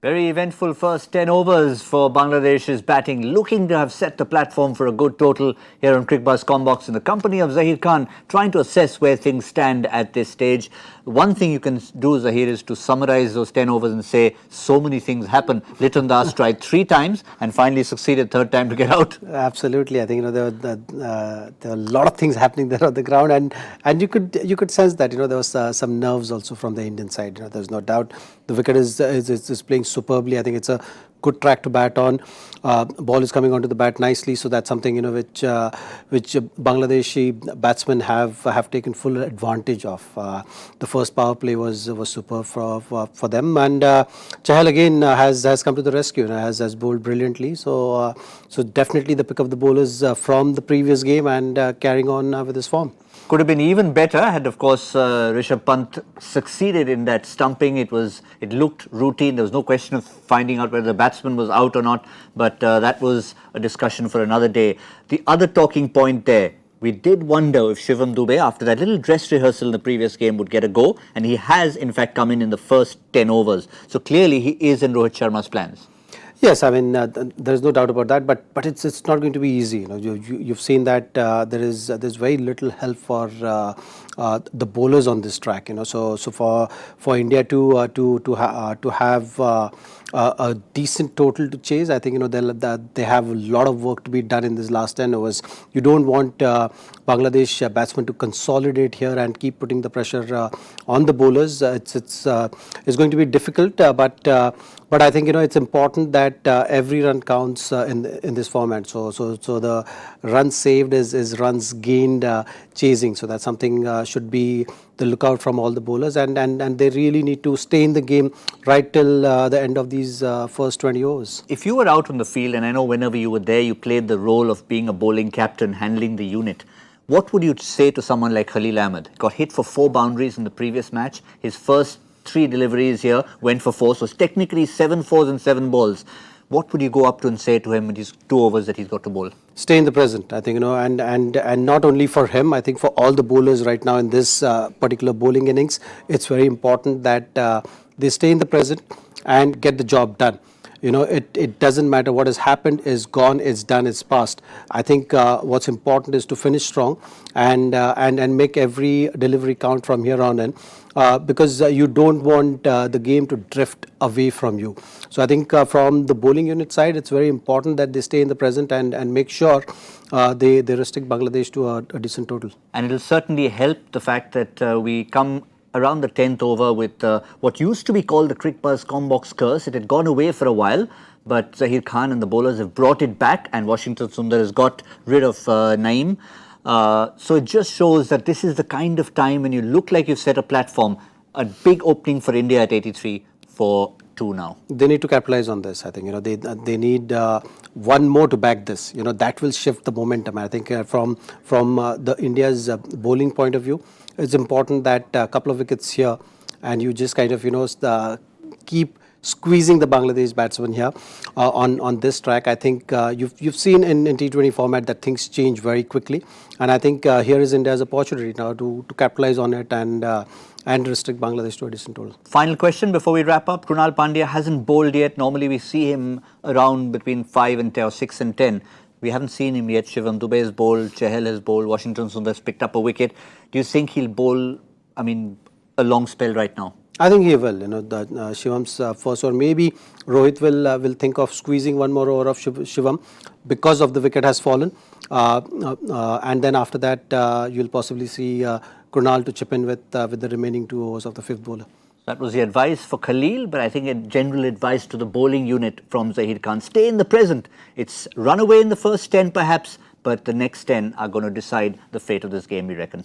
Very eventful first 10 overs for Bangladesh's batting, looking to have set the platform for a good total here on Cricbuzz Comm in the company of Zaheer Khan, trying to assess where things stand at this stage. One thing you can do, Zaheer, is to summarize those 10 overs and say so many things happen. Liton tried 3 times and finally succeeded third time to get out. Absolutely, I think there were a lot of things happening there on the ground, and you could sense that there was some nerves also from the Indian side. There's no doubt the wicket is playing superbly. I think it's a good track to bat on. Ball is coming onto the bat nicely, so that's something which Bangladeshi batsmen have taken full advantage of. The first power play was superb for them, and Chahal again has come to the rescue. Has bowled brilliantly. So definitely the pick of the bowlers from the previous game and carrying on with his form. Could have been even better had, of course, Rishabh Pant succeeded in that stumping. It looked routine. There was no question of finding out whether the batsman was out or not. But that was a discussion for another day. The other talking point there, we did wonder if Shivam Dube, after that little dress rehearsal in the previous game, would get a go. And he has, in fact, come in the first 10 overs. So clearly he is in Rohit Sharma's plans. Yes, I mean there's no doubt about that, but it's not going to be easy. You've seen that there's very little help for the bowlers on this track. So for India to have a decent total to chase, I think they have a lot of work to be done in this last 10 overs. You don't want Bangladesh batsmen to consolidate here and keep putting the pressure on the bowlers. It's going to be difficult, but I think it's important that every run counts in this format. So the runs saved is runs gained chasing. So that's something should be the lookout from all the bowlers, and they really need to stay in the game right till the end of these first 20 overs. If you were out on the field, and I know whenever you were there, you played the role of being a bowling captain, handling the unit. What would you say to someone like Khalil Ahmed? Got hit for 4 boundaries in the previous match. His first 3 deliveries here went for 4, so it's technically 7 fours and 7 balls. What would you go up to and say to him in these 2 overs that he's got to bowl? Stay in the present, I think, and not only for him, I think for all the bowlers right now in this particular bowling innings, it's very important that they stay in the present and get the job done. It doesn't matter what has happened, is gone, it's done, it's past. I think what's important is to finish strong and make every delivery count from here on in, because you don't want the game to drift away from you. So I think from the bowling unit side, it's very important that they stay in the present and make sure they restrict Bangladesh to a decent total. And it'll certainly help the fact that we come around the 10th over with what used to be called the Cricbuzz Comm curse. It had gone away for a while, but Zaheer Khan and the bowlers have brought it back, and Washington Sundar has got rid of Naeem. So it just shows that this is the kind of time when you look like you've set a platform. A big opening for India at 83 for 2 now. They need to capitalize on this. I think they need one more to back this. That will shift the momentum. I think from the India's bowling point of view, it's important that a couple of wickets here, and you just kind of keep squeezing the Bangladesh batsmen here on this track. I think you've seen in T20 format that things change very quickly, and I think here is India's opportunity now to capitalize on it and restrict Bangladesh to a decent total. Final question before we wrap up. Krunal Pandya hasn't bowled yet. Normally we see him around between 5 and 10 or 6 and 10. We haven't seen him yet. Shivam Dube has bowled, Chahal has bowled, Washington Sundar has picked up a wicket. Do you think he'll bowl, a long spell right now? I think he will. Shivam's first, or maybe Rohit will think of squeezing one more over of Shivam because of the wicket has fallen, and then after that you'll possibly see Krunal to chip in with the remaining 2 overs of the 5th bowler. That was the advice for Khalil, but I think a general advice to the bowling unit from Zaheer Khan. Stay in the present. It's run away in the first 10 perhaps, but the next 10 are going to decide the fate of this game, we reckon.